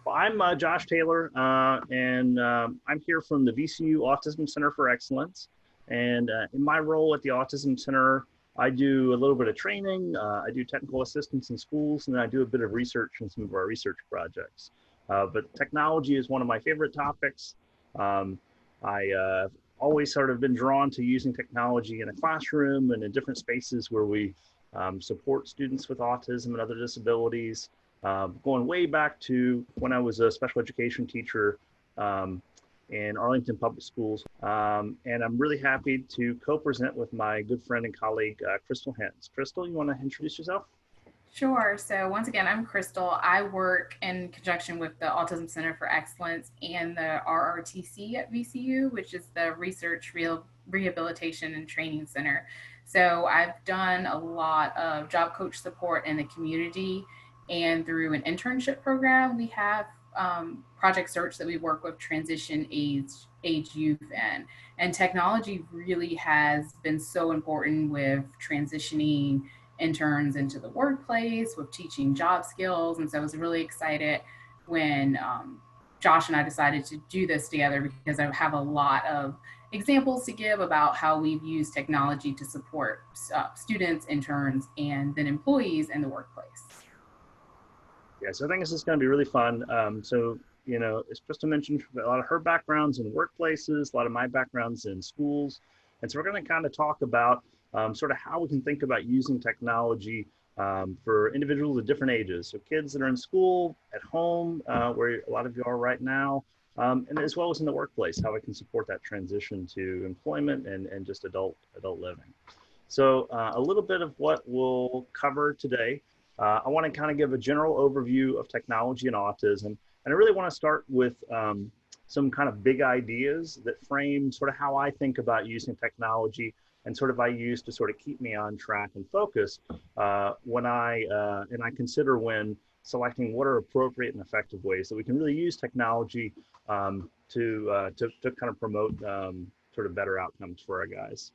Well, I'm Josh Taylor, and I'm here from the VCU Autism Center for Excellence. And in my role at the Autism Center, I do a little bit of training, I do technical assistance in schools, and I do a bit of research in some of our research projects. But technology is one of my favorite topics. I always sort of been drawn to using technology in a classroom and in different spaces where we support students with autism and other disabilities. Going way back to when I was a special education teacher in Arlington Public Schools. And I'm really happy to co-present with my good friend and colleague, Crystal Hens. Crystal, you want to introduce yourself? Sure. So once again, I'm Crystal. I work in conjunction with the Autism Center for Excellence and the RRTC at VCU, which is the Research Rehabilitation and Training Center. So I've done a lot of job coach support in the community, and through an internship program, we have Project Search that we work with transition age youth in. And technology really has been so important with transitioning interns into the workplace, with teaching job skills. And so I was really excited when Josh and I decided to do this together, because I have a lot of examples to give about how we've used technology to support students, interns, and then employees in the workplace. Yeah, so I think this is going to be really fun. As Krista mentioned, a lot of her backgrounds in workplaces, a lot of my backgrounds in schools. And so we're going to kind of talk about sort of how we can think about using technology for individuals at different ages. So kids that are in school, at home, where a lot of you are right now, and as well as in the workplace, how we can support that transition to employment and just adult living. So a little bit of what we'll cover today. I want to kind of give a general overview of technology and autism. And I really want to start with some kind of big ideas that frame sort of how I think about using technology and sort of I use to sort of keep me on track and focused when I consider when selecting what are appropriate and effective ways that we can really use technology to kind of promote sort of better outcomes for our guys.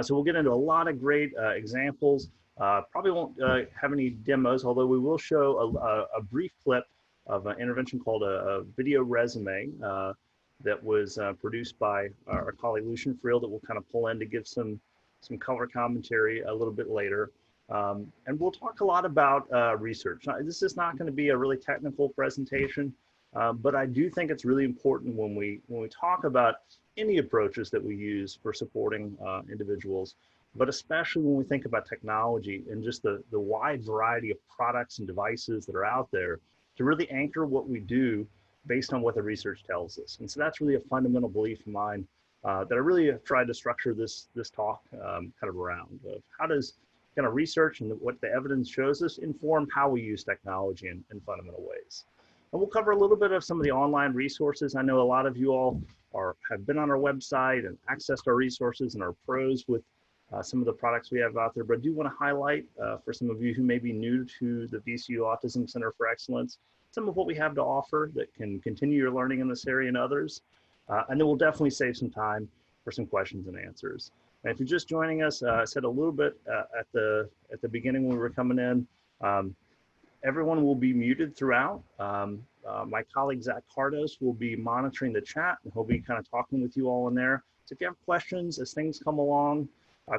So we'll get into a lot of great examples. Probably won't have any demos, although we will show a brief clip of an intervention called a video resume that was produced by our colleague Lucian Friel that we'll kind of pull in to give some color commentary a little bit later. And we'll talk a lot about research. Now, this is not going to be a really technical presentation, but I do think it's really important when we talk about any approaches that we use for supporting individuals, but especially when we think about technology and just the wide variety of products and devices that are out there, to really anchor what we do based on what the research tells us. And so that's really a fundamental belief of mine that I really have tried to structure this talk kind of around. Of how does kind of research and what the evidence shows us inform how we use technology in fundamental ways. And we'll cover a little bit of some of the online resources. I know a lot of you all have been on our website and accessed our resources and are pros with some of the products we have out there, but I do want to highlight for some of you who may be new to the VCU Autism Center for Excellence, some of what we have to offer that can continue your learning in this area and others. And then we'll definitely save some time for some questions and answers. And if you're just joining us, I said a little bit at the beginning when we were coming in, everyone will be muted throughout. My colleague, Zach Cardos, will be monitoring the chat, and he'll be kind of talking with you all in there. So if you have questions as things come along,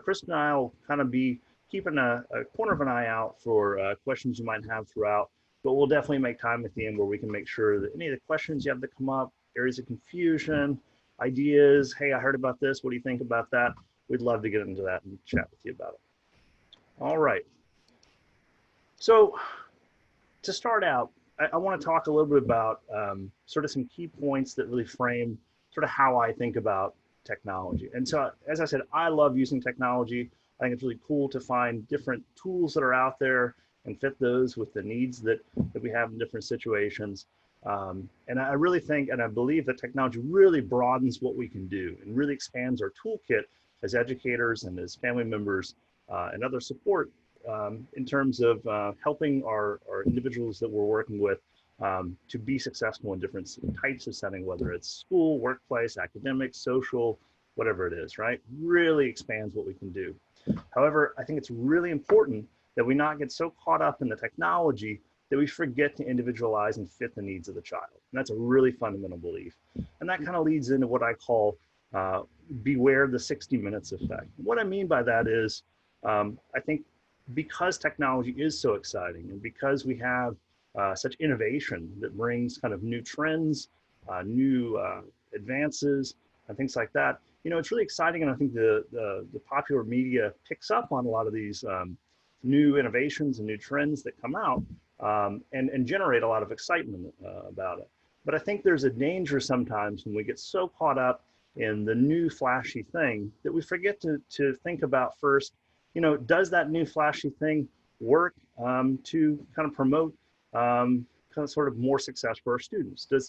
Chris and I will kind of be keeping a corner of an eye out for questions you might have throughout, but we'll definitely make time at the end where we can make sure that any of the questions you have that come up, areas of confusion, ideas, hey, I heard about this, what do you think about that? We'd love to get into that and chat with you about it. All right. So to start out, I want to talk a little bit about sort of some key points that really frame sort of how I think about technology. And so, as I said, I love using technology. I think it's really cool to find different tools that are out there and fit those with the needs that we have in different situations. And I really think, and I believe that technology really broadens what we can do and really expands our toolkit as educators and as family members and other support in terms of helping our individuals that we're working with to be successful in different types of setting, whether it's school, workplace, academic, social, whatever it is, right? Really expands what we can do. However, I think it's really important that we not get so caught up in the technology that we forget to individualize and fit the needs of the child. And that's a really fundamental belief. And that kind of leads into what I call beware the 60 minutes effect. What I mean by that is, I think because technology is so exciting and because we have such innovation that brings kind of new trends, new advances, and things like that, you know, it's really exciting. And I think the popular media picks up on a lot of these new innovations and new trends that come out and generate a lot of excitement about it. But I think there's a danger sometimes when we get so caught up in the new flashy thing that we forget to think about first, you know, does that new flashy thing work to kind of promote kind of sort of more success for our students? Does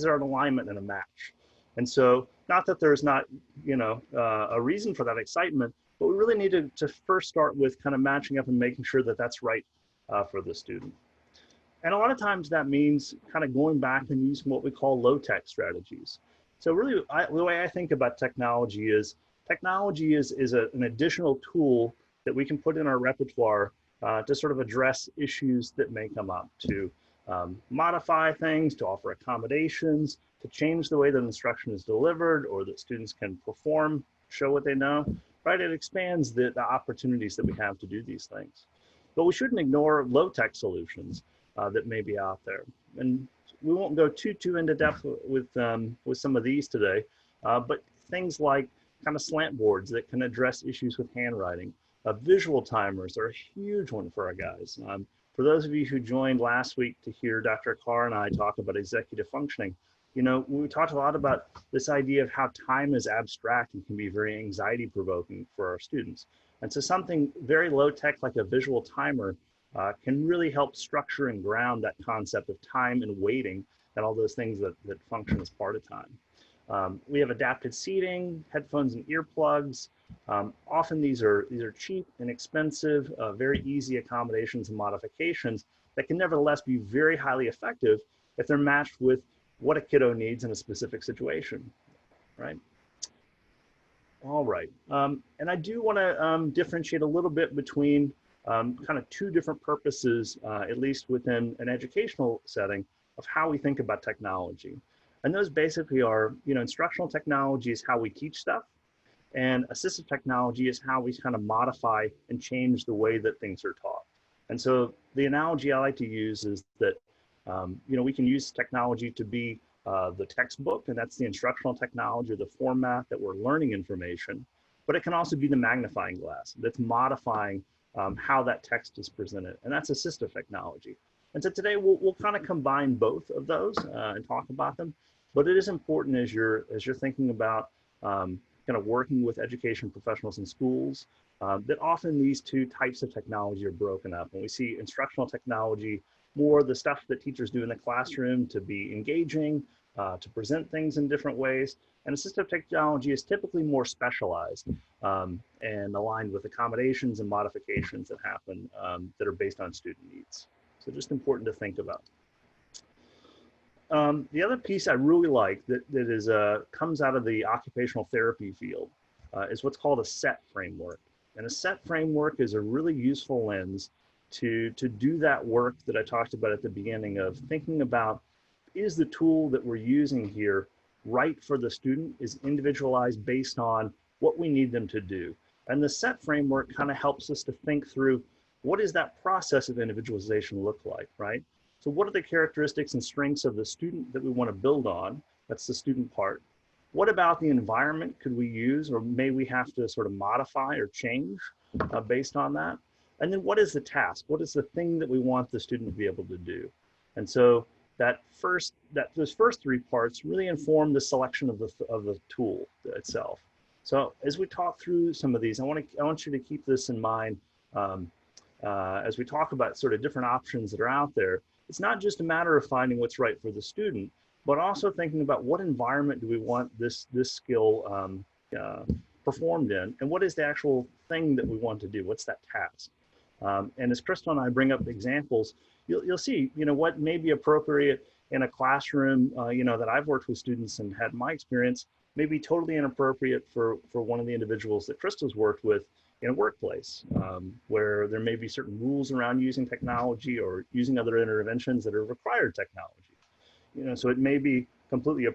there an alignment and a match? And so, not that there's not, you know, a reason for that excitement, but we really need to first start with kind of matching up and making sure that that's right for the student. And a lot of times that means kind of going back and using what we call low-tech strategies. So really, the way I think about technology is an additional tool that we can put in our repertoire to sort of address issues that may come up, to modify things, to offer accommodations, to change the way that instruction is delivered or that students can perform, show what they know, right? It expands the opportunities that we have to do these things. But we shouldn't ignore low-tech solutions that may be out there. And we won't go too into depth with some of these today, but things like kind of slant boards that can address issues with handwriting. Visual timers are a huge one for our guys. For those of you who joined last week to hear Dr. Carr and I talk about executive functioning, you know, we talked a lot about this idea of how time is abstract and can be very anxiety provoking for our students. And so something very low tech like a visual timer can really help structure and ground that concept of time and waiting and all those things that function as part of time. We have adapted seating, headphones and earplugs. Often these are cheap and inexpensive, very easy accommodations and modifications that can nevertheless be very highly effective if they're matched with what a kiddo needs in a specific situation, right? All right, and I do want to differentiate a little bit between kind of two different purposes, at least within an educational setting, of how we think about technology. And those basically are, you know, instructional technology is how we teach stuff, and assistive technology is how we kind of modify and change the way that things are taught. And so the analogy I like to use is that, you know, we can use technology to be the textbook, and that's the instructional technology or the format that we're learning information, but it can also be the magnifying glass that's modifying how that text is presented, and that's assistive technology. And so today we'll kind of combine both of those and talk about them. But it is important as you're thinking about kind of working with education professionals in schools that often these two types of technology are broken up. And we see instructional technology more the stuff that teachers do in the classroom to be engaging, to present things in different ways. And assistive technology is typically more specialized and aligned with accommodations and modifications that happen that are based on student needs. So just important to think about. The other piece I really like that is comes out of the occupational therapy field is what's called a Sett Framework. And a Sett Framework is a really useful lens to do that work that I talked about at the beginning of thinking about, is the tool that we're using here right for the student, is individualized based on what we need them to do. And the Sett Framework kind of helps us to think through, what does that process of individualization look like, right? So what are the characteristics and strengths of the student that we want to build on? That's the student part. What about the environment could we use, or may we have to sort of modify or change based on that? And then what is the task? What is the thing that we want the student to be able to do? And so those first three parts really inform the selection of the tool itself. So as we talk through some of these, I want you to keep this in mind as we talk about sort of different options that are out there. It's not just a matter of finding what's right for the student, but also thinking about what environment do we want this skill performed in, and what is the actual thing that we want to do? What's that task? And as Crystal and I bring up examples, you'll see, you know, what may be appropriate in a classroom, you know, that I've worked with students and had my experience may be totally inappropriate for one of the individuals that Crystal's worked with in a workplace where there may be certain rules around using technology or using other interventions that are required technology. So it may be completely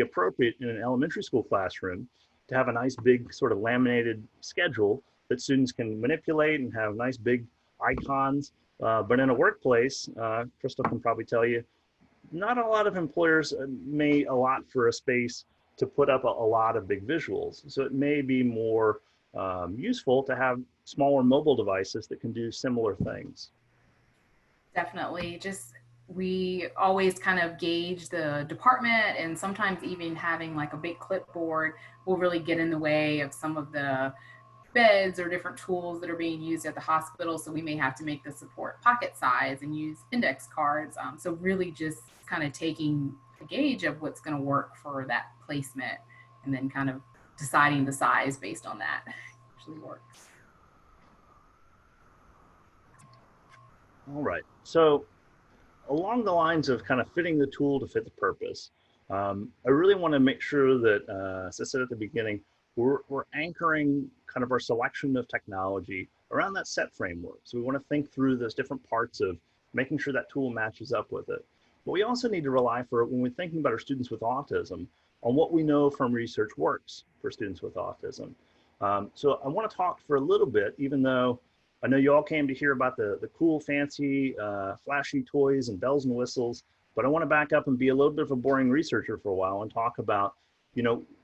appropriate in an elementary school classroom to have a nice big sort of laminated schedule that students can manipulate and have nice big icons. But in a workplace, Crystal can probably tell you, not a lot of employers may allot for a space to put up a lot of big visuals. So it may be more useful to have smaller mobile devices that can do similar things. Definitely. Just we always kind of gauge the department, and sometimes even having like a big clipboard will really get in the way of some of the beds or different tools that are being used at the hospital. So we may have to make the support pocket size and use index cards. So really just kind of taking a gauge of what's going to work for that placement, and then kind of deciding the size based on that usually works. All right. So along the lines of kind of fitting the tool to fit the purpose, I really want to make sure that, as I said at the beginning, we're anchoring kind of our selection of technology around that Sett framework. So we want to think through those different parts of making sure that tool matches up with it. But we also need to rely when we're thinking about our students with autism, on what we know from research works for students with autism. So I want to talk for a little bit, even though I know you all came to hear about the cool, fancy, flashy toys and bells and whistles, but I want to back up and be a little bit of a boring researcher for a while and talk about,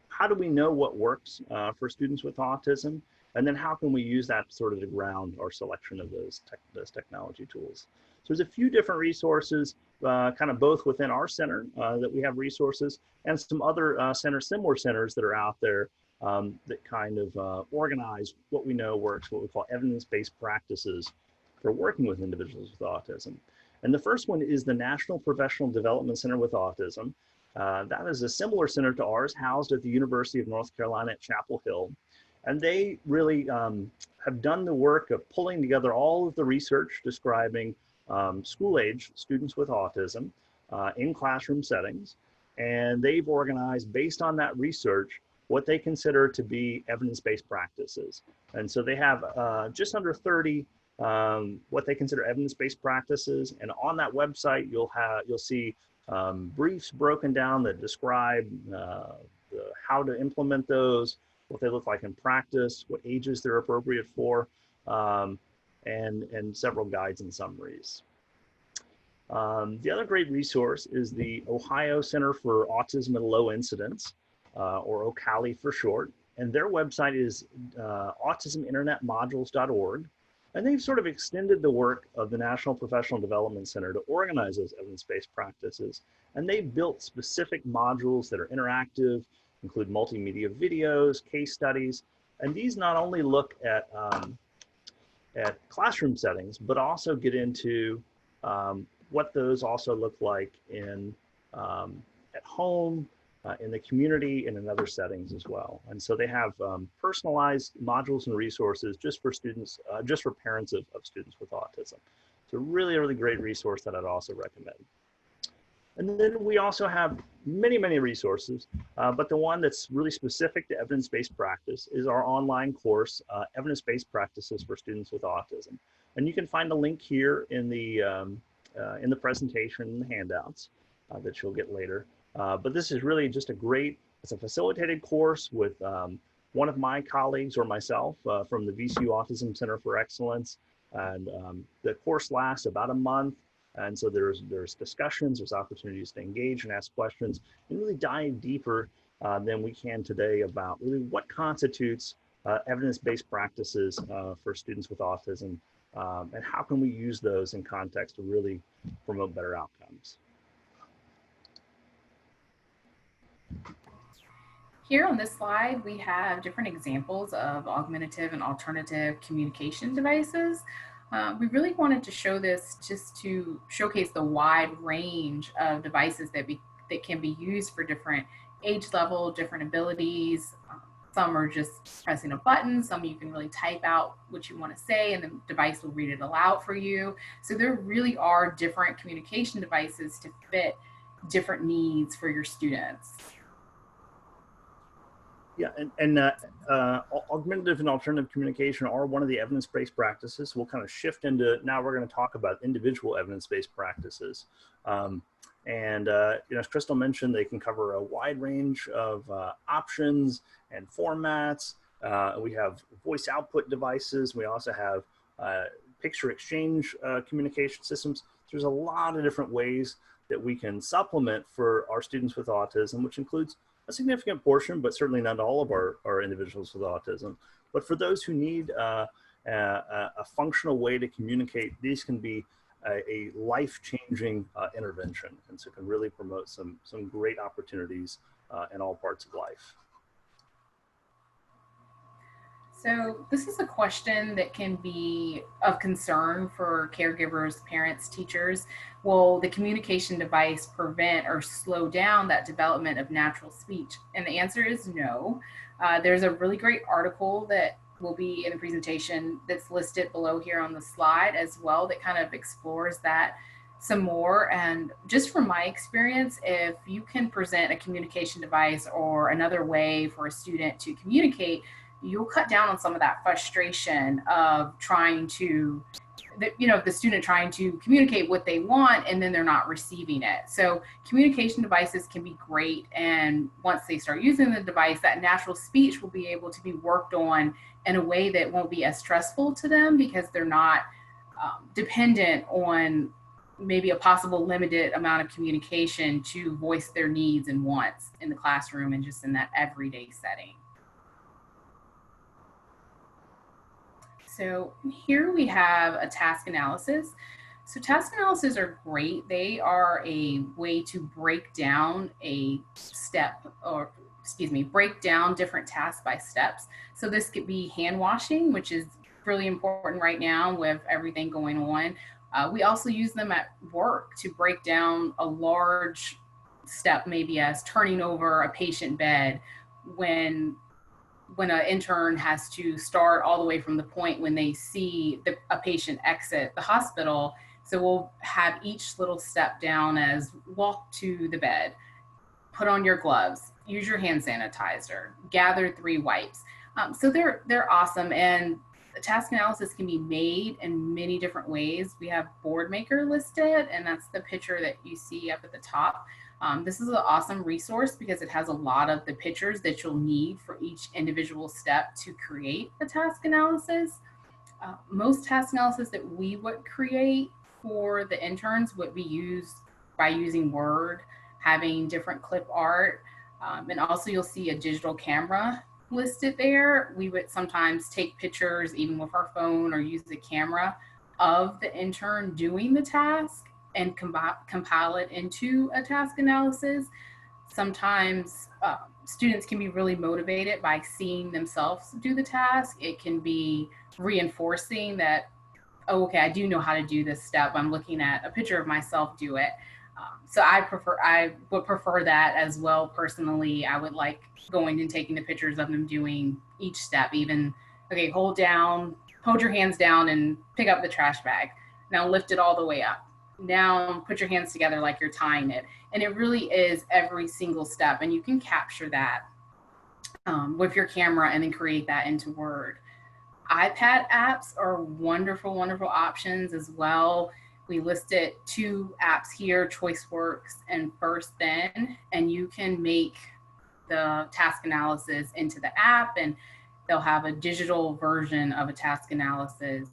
how do we know what works for students with autism? And then how can we use that sort of to ground our selection of those technology tools? So there's a few different resources, kind of both within our center that we have resources, and some other similar centers that are out there that kind of organize what we know works, what we call evidence-based practices for working with individuals with autism. And the first one is the National Professional Development Center with Autism. That is a similar center to ours, housed at the University of North Carolina at Chapel Hill. And they really have done the work of pulling together all of the research describing school-age students with autism in classroom settings. And they've organized, based on that research, what they consider to be evidence-based practices. And so they have just under 30 what they consider evidence-based practices. And on that website, you'll see briefs broken down that describe how to implement those, what they look like in practice, what ages they're appropriate for, and several guides and summaries. The other great resource is the Ohio Center for Autism at Low Incidence, or OCALI for short. And their website is autisminternetmodules.org. And they've sort of extended the work of the National Professional Development Center to organize those evidence-based practices. And they've built specific modules that are interactive, include multimedia videos, case studies. And these not only look at classroom settings, but also get into what those also look like at home, in the community, and in other settings as well. And so they have personalized modules and resources just for students, just for parents of students with autism. It's a really, really great resource that I'd also recommend. And then we also have many, many resources, but the one that's really specific to evidence-based practice is our online course, Evidence-Based Practices for Students with Autism. And you can find a link here in the presentation and the handouts that you'll get later. But this is really just it's a facilitated course with one of my colleagues or myself from the VCU Autism Center for Excellence. And the course lasts about a month. And so there's discussions, there's opportunities to engage and ask questions and really dive deeper than we can today about really what constitutes evidence-based practices for students with autism, and how can we use those in context to really promote better outcomes. Here on this slide, we have different examples of augmentative and alternative communication devices. We really wanted to show this just to showcase the wide range of devices that can be used for different age level, different abilities. Some are just pressing a button, some you can really type out what you want to say and the device will read it aloud for you. So there really are different communication devices to fit different needs for your students. Yeah, augmentative and alternative communication are one of the evidence-based practices. We'll kind of shift into, now we're going to talk about individual evidence-based practices. As Crystal mentioned, they can cover a wide range of options and formats. We have voice output devices. We also have picture exchange communication systems. There's a lot of different ways that we can supplement for our students with autism, which includes a significant portion, but certainly not all of our individuals with autism. But for those who need a functional way to communicate, these can be a life-changing intervention, and so can really promote some great opportunities in all parts of life. So this is a question that can be of concern for caregivers, parents, teachers. Will the communication device prevent or slow down that development of natural speech? And the answer is no. There's a really great article that will be in the presentation that's listed below here on the slide as well that kind of explores that some more. And just from my experience, if you can present a communication device or another way for a student to communicate, you'll cut down on some of that frustration of trying to, the student trying to communicate what they want and then they're not receiving it. So communication devices can be great. And once they start using the device, that natural speech will be able to be worked on in a way that won't be as stressful to them because they're not dependent on maybe a possible limited amount of communication to voice their needs and wants in the classroom and just in that everyday setting. So here we have a task analysis. So task analysis are great. They are a way to break down a step, or break down different tasks by steps. So this could be hand washing, which is really important right now with everything going on. We also use them at work to break down a large step, maybe as turning over a patient bed when an intern has to start all the way from the point when they see a patient exit the hospital. So we'll have each little step down as walk to the bed, put on your gloves, use your hand sanitizer, gather 3 wipes. So they're awesome. And the task analysis can be made in many different ways. We have Boardmaker listed, and that's the picture that you see up at the top. This is an awesome resource because it has a lot of the pictures that you'll need for each individual step to create a task analysis. Most task analysis that we would create for the interns would be used by using Word, having different clip art, and also you'll see a digital camera listed there. We would sometimes take pictures even with our phone or use the camera of the intern doing the task and compile it into a task analysis. Sometimes students can be really motivated by seeing themselves do the task. It can be reinforcing that, oh, okay, I do know how to do this step. I'm looking at a picture of myself do it. So I would prefer that as well. Personally, I would like going and taking the pictures of them doing each step, even, okay, hold your hands down and pick up the trash bag. Now lift it all the way up. Now put your hands together like you're tying it. And it really is every single step. And you can capture that with your camera and then create that into Word. iPad apps are wonderful, wonderful options as well. We listed 2 apps here, ChoiceWorks and First Then, and you can make the task analysis into the app and they'll have a digital version of a task analysis.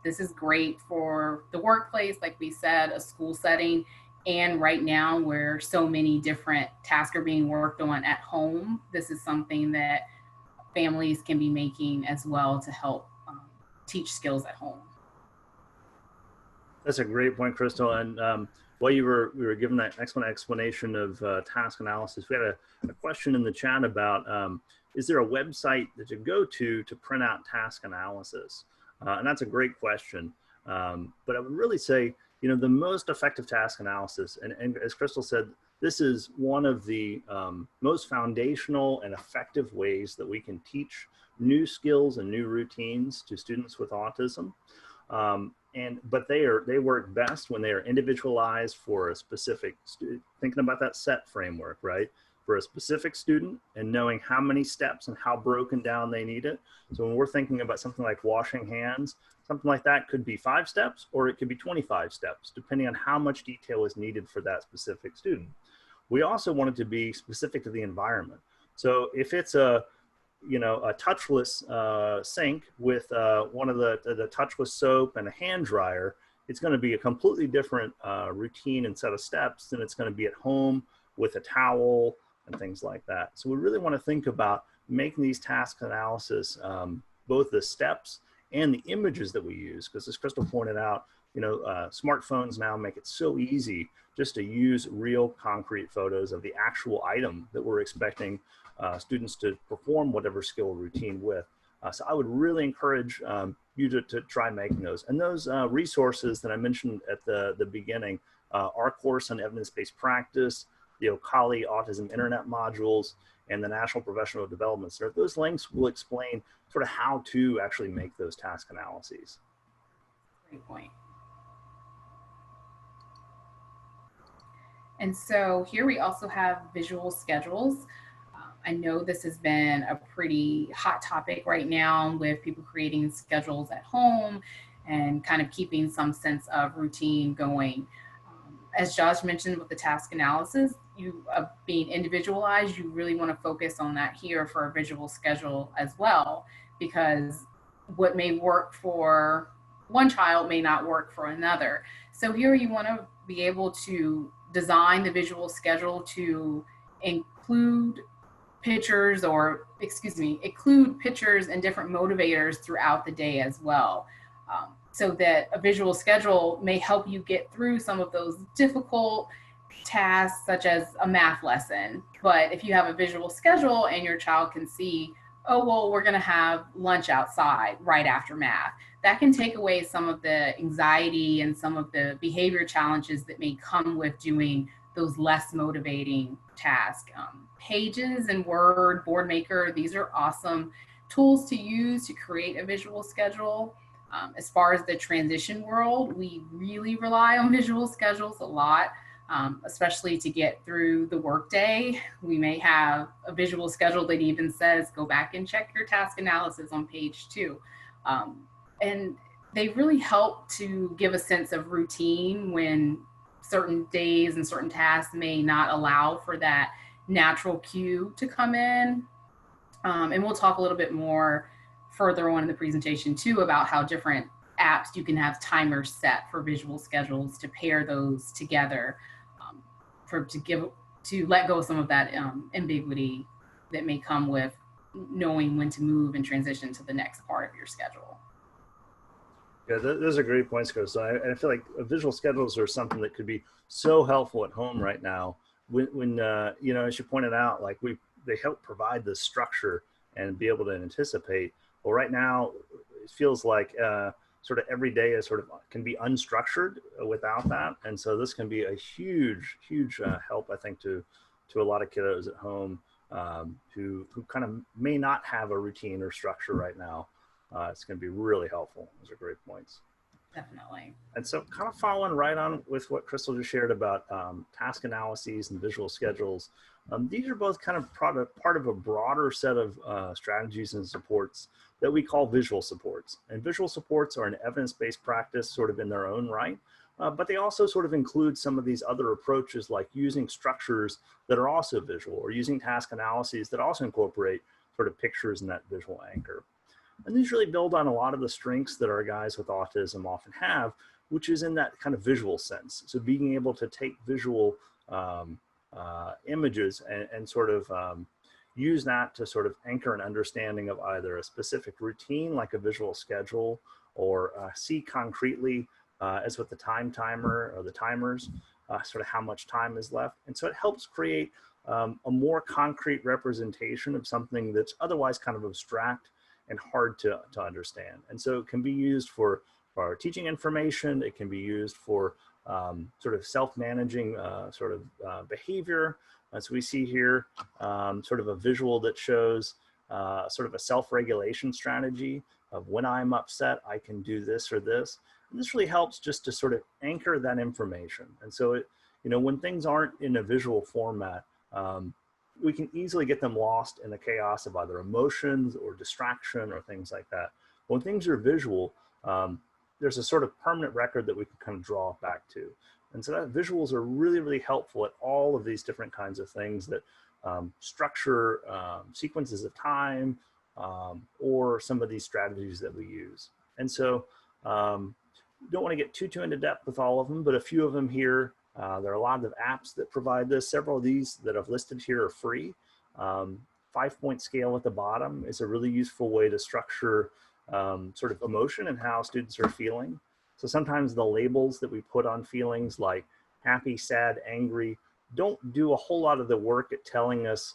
This is great for the workplace, like we said, a school setting, and right now where so many different tasks are being worked on at home, this is something that families can be making as well to help teach skills at home. That's a great point, Crystal. And while we were given that excellent explanation of task analysis, we had a question in the chat about, is there a website that you go to print out task analysis? And that's a great question. But I would really say, the most effective task analysis, and as Crystal said, this is one of the most foundational and effective ways that we can teach new skills and new routines to students with autism. But they work best when they are individualized for a specific student. Thinking about that Sett Framework, right? for a specific student and knowing how many steps and how broken down they need it. So when we're thinking about something like washing hands, something like that could be 5 steps or it could be 25 steps, depending on how much detail is needed for that specific student. We also want it to be specific to the environment. So if it's a touchless sink with one of the touchless soap and a hand dryer, it's going to be a completely different routine and set of steps than it's going to be at home with a towel and things like that. So we really want to think about making these task analysis, both the steps and the images that we use, because as Crystal pointed out, smartphones now make it so easy just to use real concrete photos of the actual item that we're expecting students to perform whatever skill routine with. So I would really encourage you to try making those. And those resources that I mentioned at the beginning, our course on evidence-based practice, the Okali Autism Internet modules, and the National Professional Development Center, those links will explain sort of how to actually make those task analyses. Great point. And so here we also have visual schedules. I know this has been a pretty hot topic right now with people creating schedules at home and kind of keeping some sense of routine going. As Josh mentioned with the task analysis, being individualized, you really want to focus on that here for a visual schedule as well, because what may work for one child may not work for another. So here you want to be able to design the visual schedule to include pictures include pictures and different motivators throughout the day as well. So that a visual schedule may help you get through some of those difficult tasks, such as a math lesson. But if you have a visual schedule and your child can see, oh, well, we're going to have lunch outside right after math, that can take away some of the anxiety and some of the behavior challenges that may come with doing those less motivating tasks. Pages and Word, Boardmaker, these are awesome tools to use to create a visual schedule. As far as the transition world, we really rely on visual schedules a lot, especially to get through the workday. We may have a visual schedule that even says, go back and check your task analysis on page 2. And they really help to give a sense of routine when certain days and certain tasks may not allow for that natural cue to come in. And we'll talk a little bit more further on in the presentation too about how different apps you can have timers set for visual schedules to pair those together to let go of some of that ambiguity that may come with knowing when to move and transition to the next part of your schedule. Yeah, those are great points, Chris. So I feel like visual schedules are something that could be so helpful at home right now. When as you pointed out, like they help provide the structure and be able to anticipate. Well, right now it feels like sort of every day is can be unstructured without that, and so this can be a huge help, I think, to a lot of kiddos at home who kind of may not have a routine or structure right now. It's going to be really helpful. Those are great points. Definitely. And so kind of following right on with what Crystal just shared about task analyses and visual schedules, these are both kind of part of a broader set of strategies and supports that we call visual supports. And visual supports are an evidence-based practice sort of in their own right, but they also sort of include some of these other approaches like using structures that are also visual or using task analyses that also incorporate sort of pictures in that visual anchor. And these really build on a lot of the strengths that our guys with autism often have, which is in that kind of visual sense. So being able to take visual images and sort of use that to sort of anchor an understanding of either a specific routine, like a visual schedule, or see concretely, as with the time timer or the timers, sort of how much time is left. And so it helps create a more concrete representation of something that's otherwise kind of abstract and hard to understand. And so it can be used for teaching information. It can be used for sort of self-managing behavior. So we see here sort of a visual that shows sort of a self-regulation strategy of when I'm upset, I can do this or this. And this really helps just to sort of anchor that information. And so it, when things aren't in a visual format, we can easily get them lost in the chaos of either emotions or distraction or things like that. When things are visual, there's a sort of permanent record that we can kind of draw back to. And so that visuals are really, really helpful at all of these different kinds of things that structure sequences of time, or some of these strategies that we use. And so don't want to get too into depth with all of them, but a few of them here. There are a lot of apps that provide this. Several of these that I've listed here are free. 5-point scale at the bottom is a really useful way to structure sort of emotion and how students are feeling. So sometimes the labels that we put on feelings like happy, sad, angry, don't do a whole lot of the work at telling us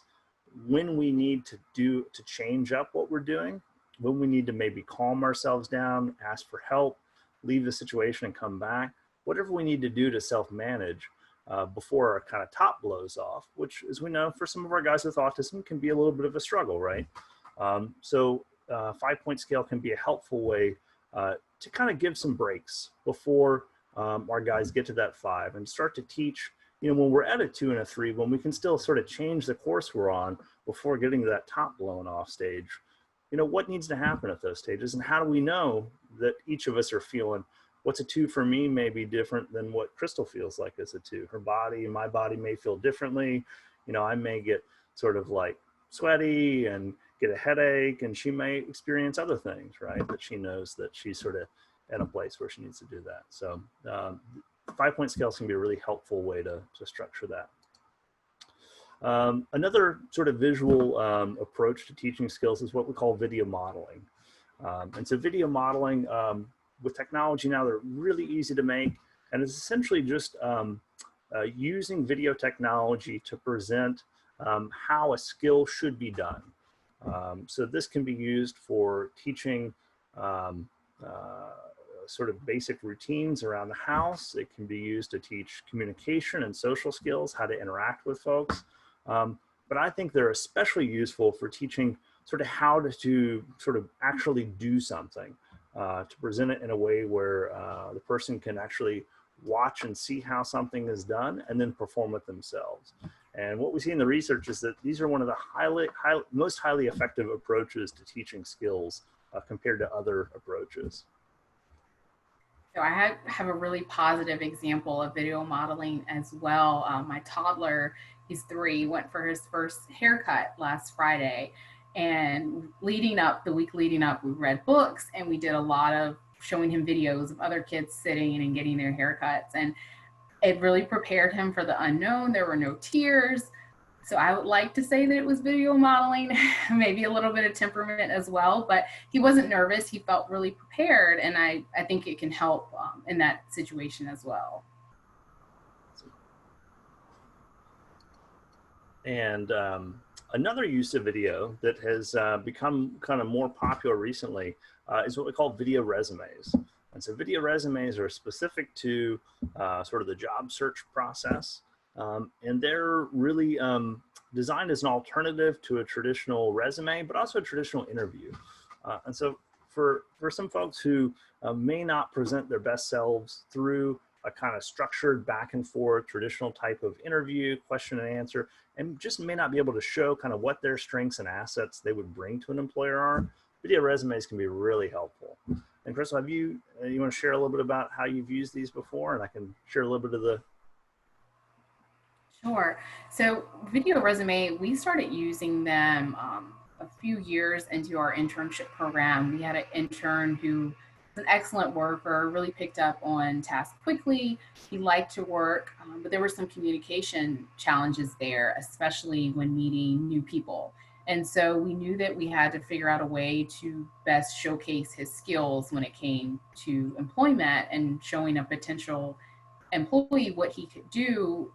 when we need to change up what we're doing, when we need to maybe calm ourselves down, ask for help, leave the situation and come back, whatever we need to do to self-manage before our kind of top blows off, which, as we know, for some of our guys with autism can be a little bit of a struggle, right? So 5-point scale can be a helpful way to kind of give some breaks before our guys get to that 5 and start to teach, you know, when we're at a 2 and a 3, when we can still sort of change the course we're on before getting to that top blown off stage, you know, what needs to happen at those stages, and how do we know that each of us are feeling what's a 2 for me may be different than what Crystal feels like as a 2. Her body and my body may feel differently. You know, I may get sort of like sweaty and get a headache, and she may experience other things, right? That she knows that she's sort of at a place where she needs to do that. So 5-point scales can be a really helpful way to structure that. Another sort of visual approach to teaching skills is what we call video modeling. And so video modeling, with technology now, they're really easy to make, and it's essentially just using video technology to present how a skill should be done. So this can be used for teaching sort of basic routines around the house. It can be used to teach communication and social skills, how to interact with folks. But I think they're especially useful for teaching sort of how to sort of actually do something, to present it in a way where the person can actually watch and see how something is done and then perform it themselves. And what we see in the research is that these are one of the most highly effective approaches to teaching skills compared to other approaches. So I have a really positive example of video modeling as well. My toddler, he's 3, went for his first haircut last Friday. And the week leading up, we read books and we did a lot of showing him videos of other kids sitting and getting their haircuts. And it really prepared him for the unknown. There were no tears. So I would like to say that it was video modeling, maybe a little bit of temperament as well, but he wasn't nervous. He felt really prepared. And I think it can help in that situation as well. And another use of video that has become kind of more popular recently is what we call video resumes. And so video resumes are specific to sort of the job search process. And they're really designed as an alternative to a traditional resume, but also a traditional interview. And so for some folks who may not present their best selves through a kind of structured back and forth traditional type of interview, question and answer, and just may not be able to show kind of what their strengths and assets they would bring to an employer are, video resumes can be really helpful. And Crystal, have you want to share a little bit about how you've used these before? And I can share a little bit of the. Sure. So video resume, we started using them a few years into our internship program. We had an intern who was an excellent worker, really picked up on tasks quickly. He liked to work, but there were some communication challenges there, especially when meeting new people. And so we knew that we had to figure out a way to best showcase his skills when it came to employment and showing a potential employee what he could do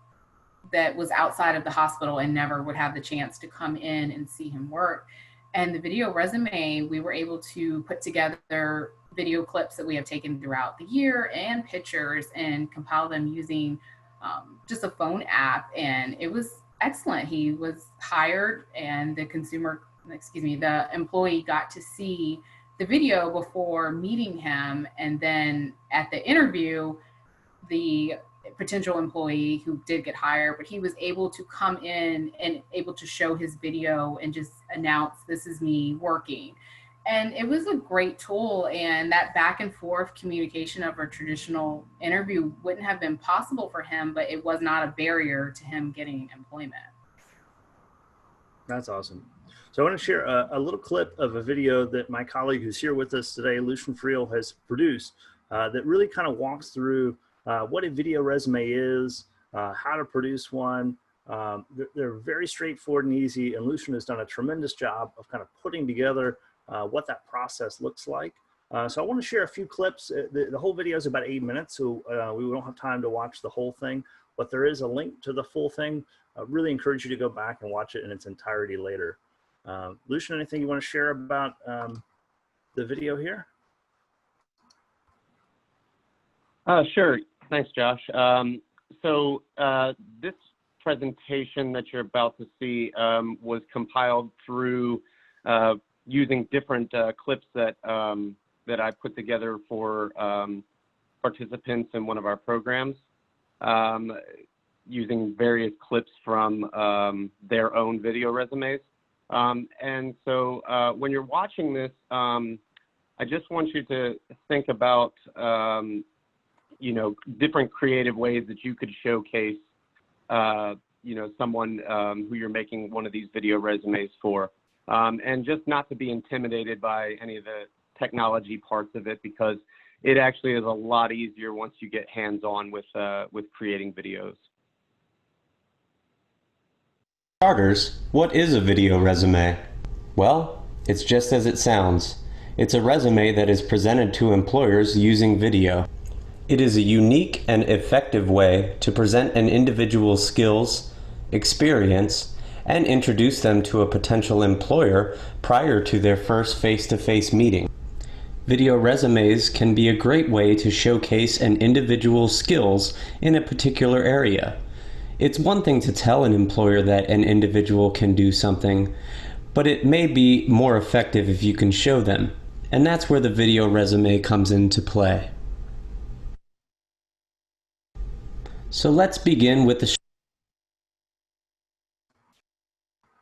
that was outside of the hospital and never would have the chance to come in and see him work. And the video resume, we were able to put together video clips that we have taken throughout the year and pictures and compile them using just a phone app. And it was excellent. He was hired and the employee got to see the video before meeting him. And then at the interview, the potential employee who did get hired, but he was able to come in and able to show his video and just announce, this is me working. And it was a great tool, and that back and forth communication of a traditional interview wouldn't have been possible for him, but it was not a barrier to him getting employment. That's awesome. So I want to share a little clip of a video that my colleague who's here with us today, Lucian Friel, has produced that really kind of walks through what a video resume is, how to produce one. They're very straightforward and easy, and Lucian has done a tremendous job of kind of putting together what that process looks like. So I want to share a few clips. The whole video is about 8 minutes, so we don't have time to watch the whole thing, but there is a link to the full thing. I really encourage you to go back and watch it in its entirety later. Lucian, anything you want to share about the video here? Sure. Thanks, Josh. This presentation that you're about to see was compiled through using different clips that I put together for participants in one of our programs, using various clips from their own video resumes. When you're watching this, I just want you to think about different creative ways that you could showcase someone who you're making one of these video resumes for. And just not to be intimidated by any of the technology parts of it, because it actually is a lot easier once you get hands-on with creating videos. Starters, what is a video resume? Well, it's just as it sounds. It's a resume that is presented to employers using video. It is a unique and effective way to present an individual's skills, experience, and introduce them to a potential employer prior to their first face-to-face meeting. Video resumes can be a great way to showcase an individual's skills in a particular area. It's one thing to tell an employer that an individual can do something, but it may be more effective if you can show them, and that's where the video resume comes into play. So let's begin with the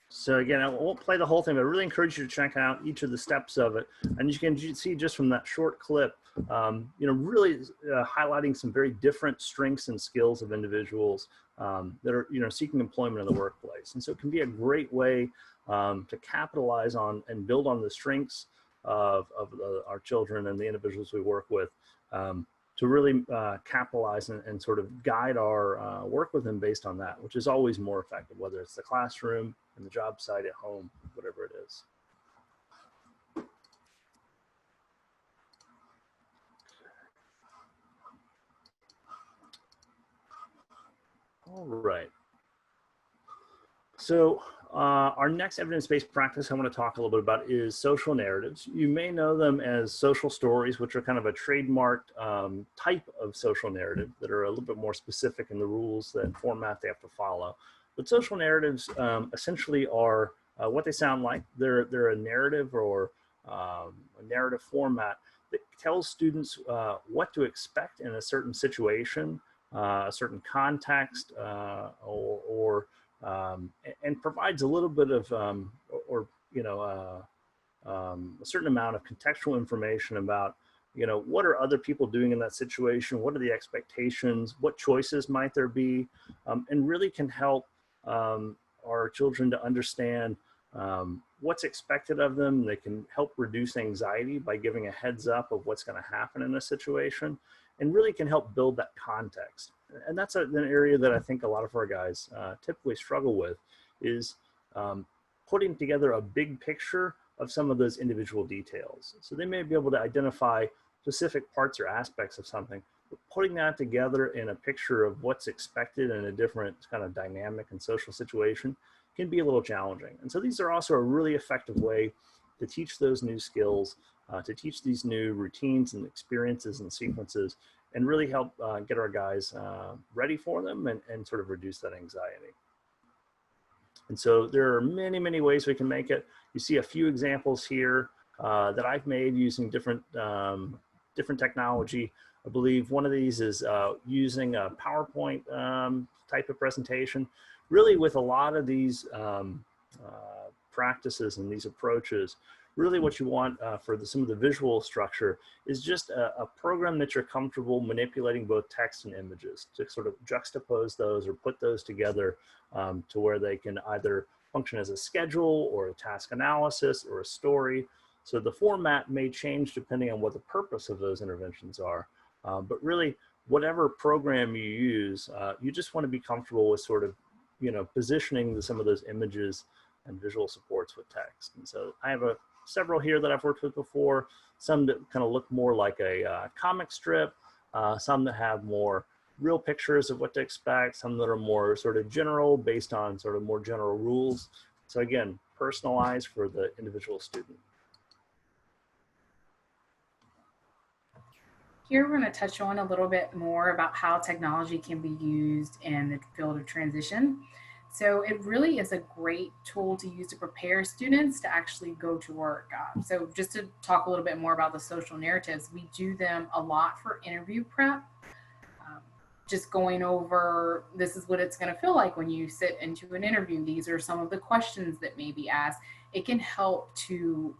So again, I won't play the whole thing, but I really encourage you to check out each of the steps of it. And you can see just from that short clip, really highlighting some very different strengths and skills of individuals that are, seeking employment in the workplace. And so it can be a great way to capitalize on and build on the strengths of our children and the individuals we work with, to really capitalize and sort of guide our work with them based on that, which is always more effective, whether it's the classroom, in the job site, at home, whatever it is. All right. So our next evidence-based practice I want to talk a little bit about is social narratives. You may know them as social stories, which are kind of a trademarked type of social narrative that are a little bit more specific in the rules and format they have to follow. But social narratives essentially are what they sound like. They're a narrative or a narrative format that tells students what to expect in a certain situation, a certain context, and provides a little bit of, a certain amount of contextual information about, what are other people doing in that situation? What are the expectations? What choices might there be? And really can help our children to understand what's expected of them. They can help reduce anxiety by giving a heads up of what's going to happen in a situation, and really can help build that context. And that's an area that I think a lot of our guys typically struggle with, is putting together a big picture of some of those individual details. So they may be able to identify specific parts or aspects of something, but putting that together in a picture of what's expected in a different kind of dynamic and social situation can be a little challenging. And so these are also a really effective way to teach those new skills, to teach these new routines and experiences and sequences, and really help get our guys ready for them and sort of reduce that anxiety. And so there are many, many ways we can make it. You see a few examples here that I've made using different technology. I believe one of these is using a PowerPoint type of presentation. Really, with a lot of these practices and these approaches, really what you want for some of the visual structure is just a program that you're comfortable manipulating both text and images, to sort of juxtapose those or put those together to where they can either function as a schedule or a task analysis or a story. So the format may change depending on what the purpose of those interventions are. But really, whatever program you use, you just want to be comfortable with sort of, positioning some of those images and visual supports with text. And so I have several here that I've worked with before, some that kind of look more like a comic strip, some that have more real pictures of what to expect, some that are more sort of general, based on sort of more general rules. So again, personalized for the individual student. Here we're going to touch on a little bit more about how technology can be used in the field of transition. So it really is a great tool to use to prepare students to actually go to work. So just to talk a little bit more about the social narratives, we do them a lot for interview prep. Just going over, this is what it's going to feel like when you sit into an interview. These are some of the questions that may be asked. It can help to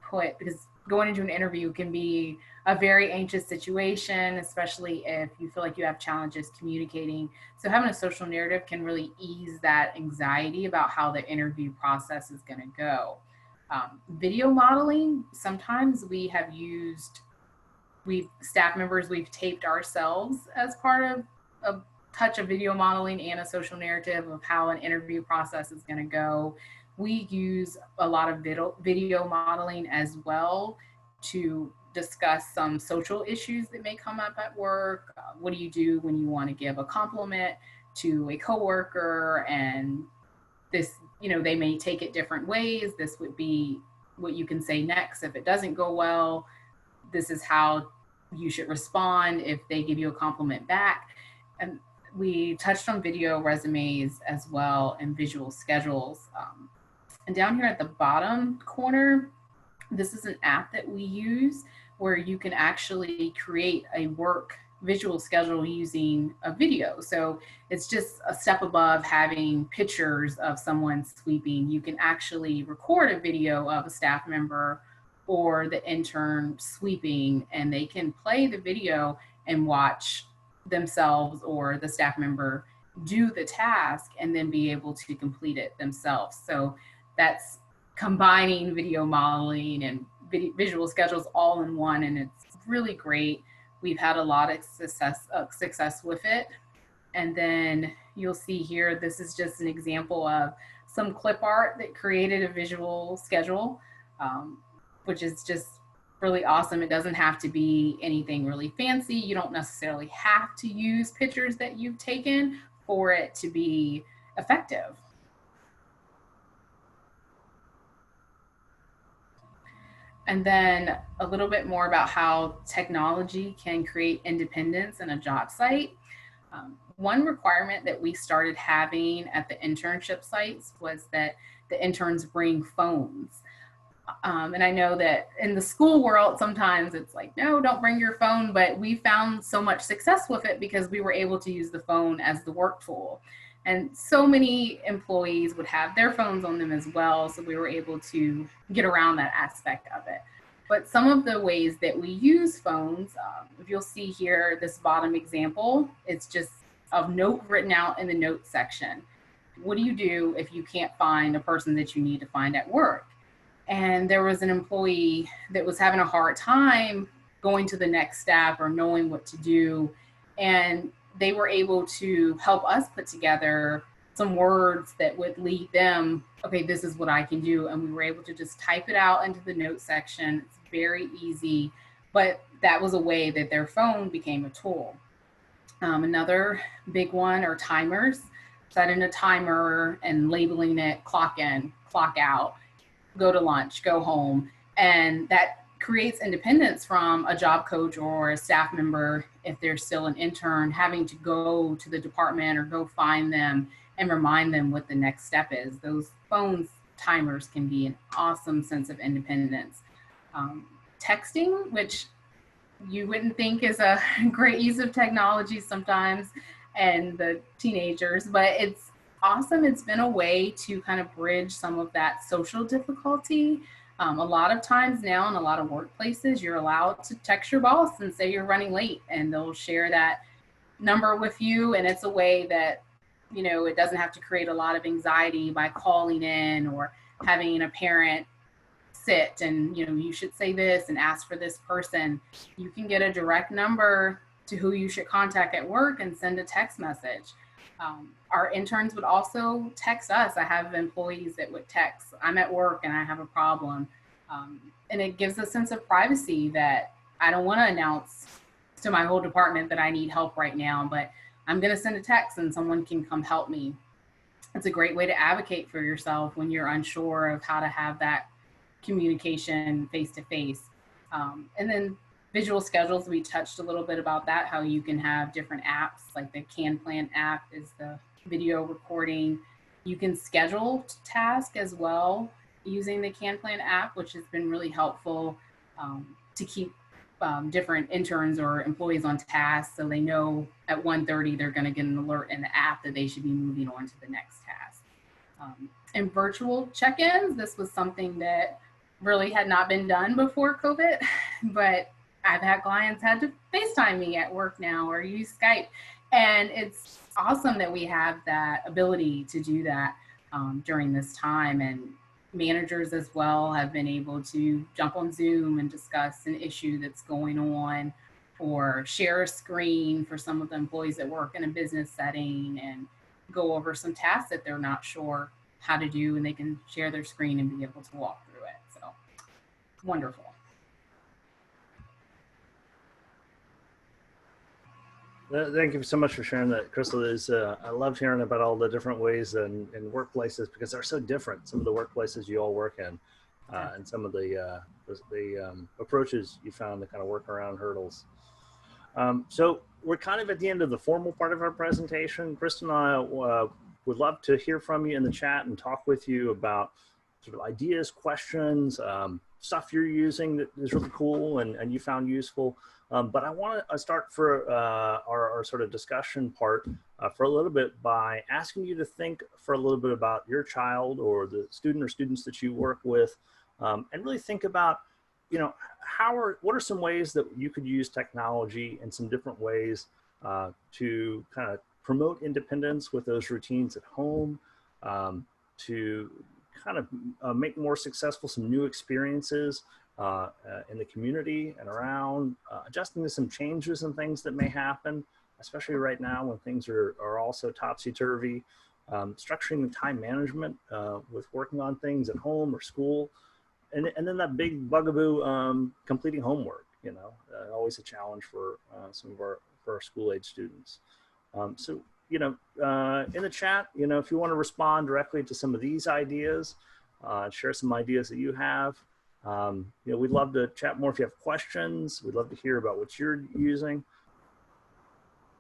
put, because going into an interview can be a very anxious situation, especially if you feel like you have challenges communicating. So having a social narrative can really ease that anxiety about how the interview process is going to go. Video modeling, sometimes we have used, staff members, we've taped ourselves as part of a touch of video modeling and a social narrative of how an interview process is going to go. We use a lot of video modeling as well to discuss some social issues that may come up at work. What do you do when you want to give a compliment to a coworker, and this, they may take it different ways. This would be what you can say next if it doesn't go well. This is how you should respond if they give you a compliment back. And we touched on video resumes as well and visual schedules. And down here at the bottom corner, this is an app that we use where you can actually create a work visual schedule using a video. So it's just a step above having pictures of someone sweeping. You can actually record a video of a staff member or the intern sweeping, and they can play the video and watch themselves or the staff member do the task and then be able to complete it themselves. So that's combining video modeling and visual schedules all in one, and it's really great. We've had a lot of success with it. And then you'll see here, this is just an example of some clip art that created a visual schedule, which is just really awesome. It doesn't have to be anything really fancy. You don't necessarily have to use pictures that you've taken for it to be effective. And then a little bit more about how technology can create independence in a job site. One requirement that we started having at the internship sites was that the interns bring phones. And I know that in the school world, sometimes it's like, no, don't bring your phone, but we found so much success with it because we were able to use the phone as the work tool. And so many employees would have their phones on them as well. So we were able to get around that aspect of it. But some of the ways that we use phones, if you'll see here, this bottom example, it's just a note written out in the notes section. What do you do if you can't find a person that you need to find at work? And there was an employee that was having a hard time going to the next step or knowing what to do. And they were able to help us put together some words that would lead them, okay, this is what I can do. And we were able to just type it out into the notes section. It's very easy, but that was a way that their phone became a tool. Another big one are timers. Setting a timer and labeling it clock in, clock out, go to lunch, go home. And that creates independence from a job coach or a staff member, if they're still an intern, having to go to the department or go find them and remind them what the next step is. Those phones timers can be an awesome sense of independence. Texting, which you wouldn't think is a great use of technology sometimes, and the teenagers, but it's awesome. It's been a way to kind of bridge some of that social difficulty. A lot of times now in a lot of workplaces, you're allowed to text your boss and say you're running late, and they'll share that number with you. And it's a way that, you know, it doesn't have to create a lot of anxiety by calling in or having a parent sit and, you know, you should say this and ask for this person. You can get a direct number to who you should contact at work and send a text message. Our interns would also text us. I have employees that would text, I'm at work and I have a problem. And it gives a sense of privacy that I don't want to announce to my whole department that I need help right now, but I'm going to send a text and someone can come help me. It's a great way to advocate for yourself when you're unsure of how to have that communication face to face. And then visual schedules, we touched a little bit about that, how you can have different apps, like the CanPlan app is the video recording. You can schedule tasks as well using the CanPlan app, which has been really helpful to keep different interns or employees on task, so they know at 1:30 they're going to get an alert in the app that they should be moving on to the next task. And virtual check-ins, this was something that really had not been done before COVID, but I've had clients had to FaceTime me at work now or use Skype. And it's awesome that we have that ability to do that during this time. And managers as well have been able to jump on Zoom and discuss an issue that's going on, or share a screen for some of the employees that work in a business setting and go over some tasks that they're not sure how to do, and they can share their screen and be able to walk through it. So wonderful. Thank you so much for sharing that, Crystal. I love hearing about all the different ways in workplaces, because they're so different. Some of the workplaces you all work in, and some of the approaches you found to kind of work around hurdles. So we're kind of at the end of the formal part of our presentation. Kristen and I would love to hear from you in the chat and talk with you about sort of ideas, questions, stuff you're using that is really cool and you found useful. But I want to start for our sort of discussion part for a little bit by asking you to think for a little bit about your child or the student or students that you work with, and really think about, you know, what are some ways that you could use technology in some different ways to kind of promote independence with those routines at home, to kind of make more successful some new experiences in the community and around, adjusting to some changes and things that may happen, especially right now when things are also topsy-turvy, structuring the time management with working on things at home or school, and then that big bugaboo, completing homework, you know, always a challenge for some of our school-age students. So, you know, in the chat, you know, if you want to respond directly to some of these ideas, share some ideas that you have. You know, we'd love to chat more if you have questions. We'd love to hear about what you're using.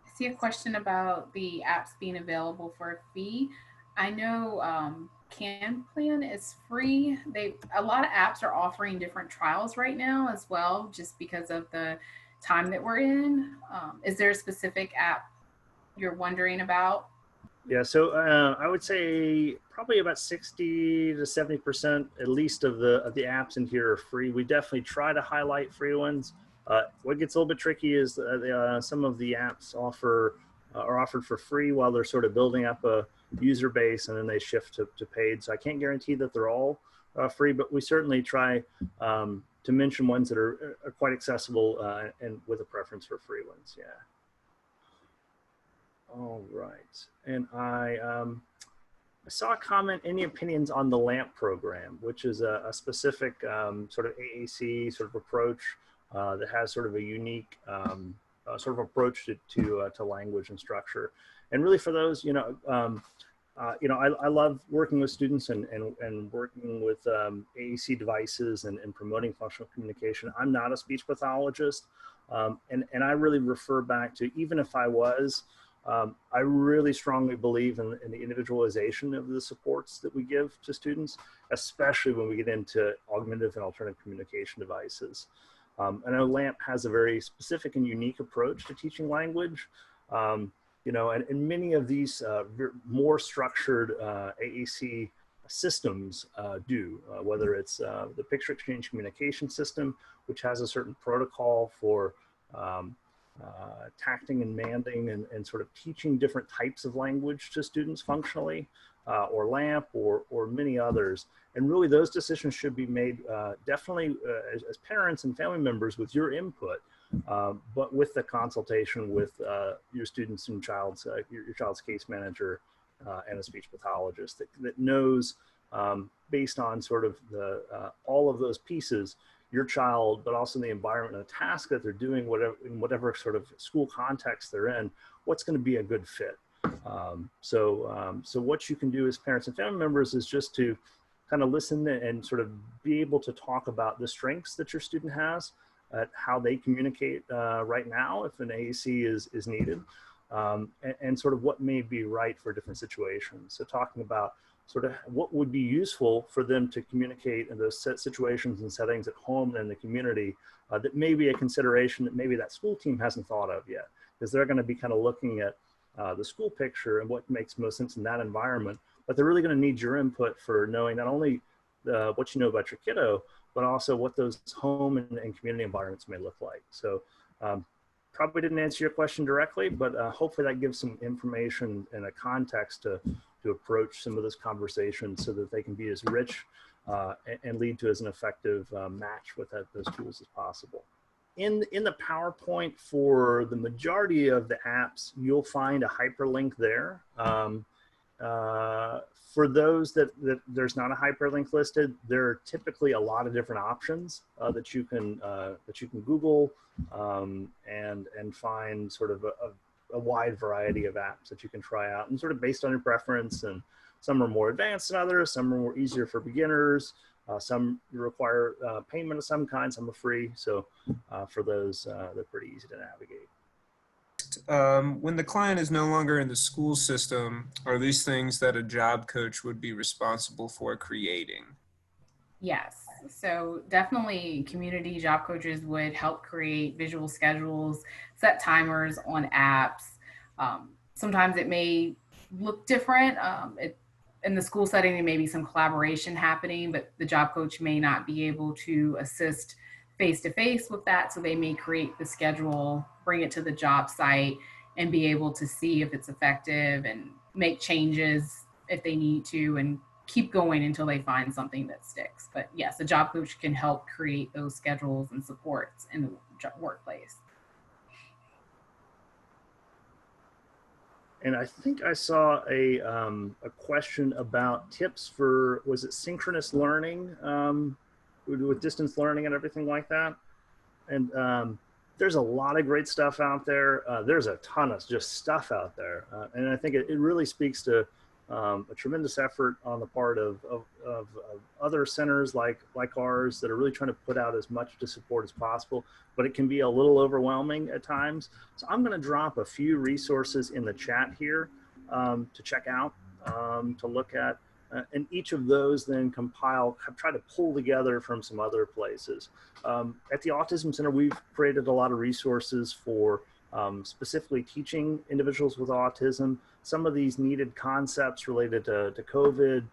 I see a question about the apps being available for a fee. I know CanPlan is free. A lot of apps are offering different trials right now as well, just because of the time that we're in. Is there a specific app you're wondering about? Yeah, so I would say probably about 60 to 70% at least of the apps in here are free. We definitely try to highlight free ones. What gets a little bit tricky is some of the apps are offered for free while they're sort of building up a user base, and then they shift to paid. So I can't guarantee that they're all free, but we certainly try to mention ones that are quite accessible and with a preference for free ones. Yeah. All right, and I saw a comment, any opinions on the LAMP program, which is a specific sort of AAC sort of approach that has sort of a unique sort of approach to language and structure. And really for those, you know, I love working with students and working with AAC devices and promoting functional communication. I'm not a speech pathologist, and I really refer back to, even if I was, I really strongly believe in the individualization of the supports that we give to students, especially when we get into augmentative and alternative communication devices. I know LAMP has a very specific and unique approach to teaching language. You know, and many of these more structured AAC systems do, whether it's the picture exchange communication system, which has a certain protocol for tacting and manding and sort of teaching different types of language to students functionally, or LAMP or many others. And really those decisions should be made definitely as parents and family members with your input, but with the consultation with your students and your child's case manager and a speech pathologist that knows, based on sort of the all of those pieces, your child, but also the environment and the task that they're doing, in whatever sort of school context they're in, what's going to be a good fit. So what you can do as parents and family members is just to kind of listen and sort of be able to talk about the strengths that your student has, how they communicate right now if an AAC is needed, and sort of what may be right for different situations. So talking about sort of what would be useful for them to communicate in those situations and settings at home and in the community, that may be a consideration that maybe that school team hasn't thought of yet, because they're going to be kind of looking at the school picture and what makes most sense in that environment, but they're really going to need your input for knowing not only what you know about your kiddo, but also what those home and community environments may look like. So probably didn't answer your question directly, but hopefully that gives some information and a context to approach some of this conversation so that they can be as rich and lead to as an effective match with those tools as possible. In the PowerPoint for the majority of the apps, you'll find a hyperlink there. For those that there's not a hyperlink listed, there are typically a lot of different options that you can Google and find sort of a wide variety of apps that you can try out, and sort of based on your preference. And some are more advanced than others, some are more easier for beginners, some require payment of some kind, some are free. So for those, they're pretty easy to navigate. When the client is no longer in the school system, are these things that a job coach would be responsible for creating? Yes, so definitely community job coaches would help create visual schedules, set timers on apps. Sometimes it may look different. In the school setting, there may be some collaboration happening, but the job coach may not be able to assist face-to-face with that. So they may create the schedule, bring it to the job site, and be able to see if it's effective and make changes if they need to, and keep going until they find something that sticks. But yes, a job coach can help create those schedules and supports in the workplace. And I think I saw a question about tips for, was it synchronous learning with distance learning and everything like that? And there's a lot of great stuff out there. There's a ton of just stuff out there. And I think it really speaks to a tremendous effort on the part of other centers like ours that are really trying to put out as much to support as possible, but it can be a little overwhelming at times. So I'm going to drop a few resources in the chat here to check out, to look at, and each of those then try to pull together from some other places. At the Autism Center, we've created a lot of resources for specifically teaching individuals with autism some of these needed concepts related to COVID,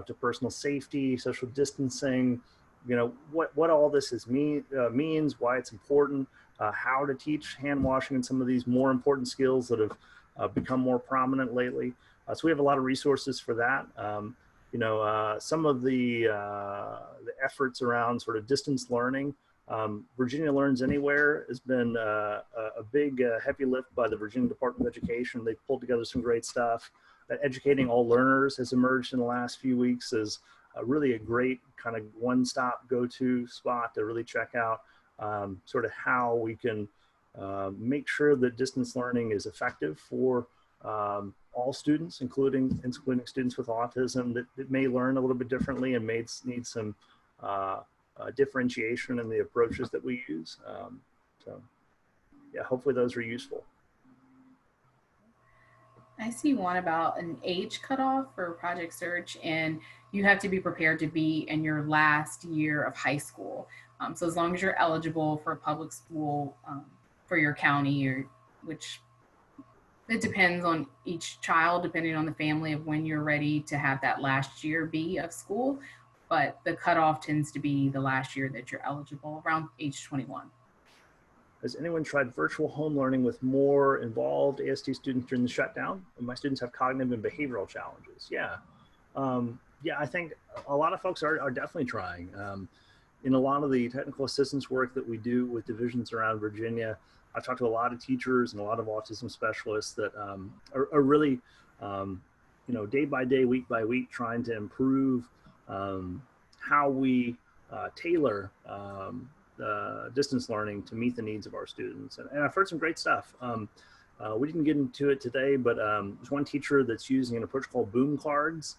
to personal safety, social distancing, you know, what all this means, why it's important, how to teach hand washing, and some of these more important skills that have become more prominent lately. So we have a lot of resources for that. You know, some of the efforts around sort of distance learning. Virginia Learns Anywhere has been a big heavy lift by the Virginia Department of Education. They've pulled together some great stuff. Educating All Learners has emerged in the last few weeks as really a great kind of one-stop go-to spot to really check out sort of how we can make sure that distance learning is effective for all students, including students with autism that may learn a little bit differently and may need some differentiation in the approaches that we use. So yeah, hopefully those are useful. I see one about an age cutoff for Project Search, and you have to be prepared to be in your last year of high school. So as long as you're eligible for public school for your county, or which it depends on each child, depending on the family of when you're ready to have that last year be of school. But the cutoff tends to be the last year that you're eligible, around age 21. Has anyone tried virtual home learning with more involved ASD students during the shutdown? My students have cognitive and behavioral challenges. Yeah. Yeah, I think a lot of folks are definitely trying. In a lot of the technical assistance work that we do with divisions around Virginia, I've talked to a lot of teachers and a lot of autism specialists that are really, day by day, week by week, trying to improve how we tailor distance learning to meet the needs of our students. And I've heard some great stuff. We didn't get into it today, but there's one teacher that's using an approach called boom cards.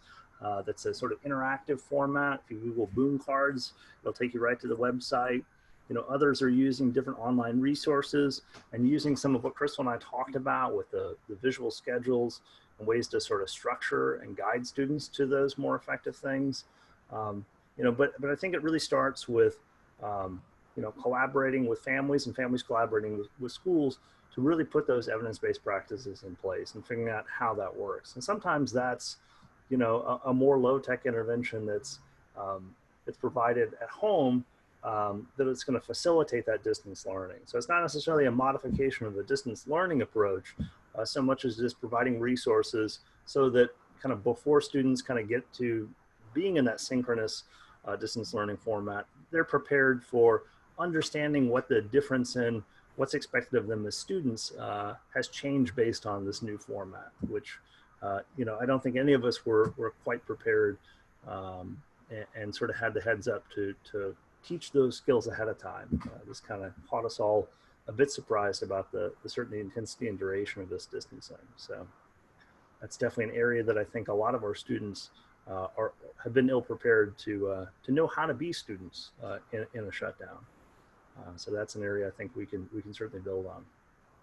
That's a sort of interactive format. If you Google boom cards, it'll take you right to the website. Others are using different online resources and using some of what Crystal and I talked about with the visual schedules and ways to sort of structure and guide students to those more effective things. But I think it really starts with collaborating with families and families collaborating with schools to really put those evidence-based practices in place and figuring out how that works. And sometimes that's, a more low-tech intervention that's provided at home that it's going to facilitate that distance learning. So it's not necessarily a modification of the distance learning approach so much as just providing resources so that kind of before students kind of get to being in that synchronous distance learning format, they're prepared for understanding what the difference in what's expected of them as students has changed based on this new format, which, I don't think any of us were quite prepared and sort of had the heads up to teach those skills ahead of time. This kind of caught us all a bit surprised about the certain intensity and duration of this distancing. So that's definitely an area that I think a lot of our students have been ill prepared to know how to be students in a shutdown. So that's an area I think we can certainly build on.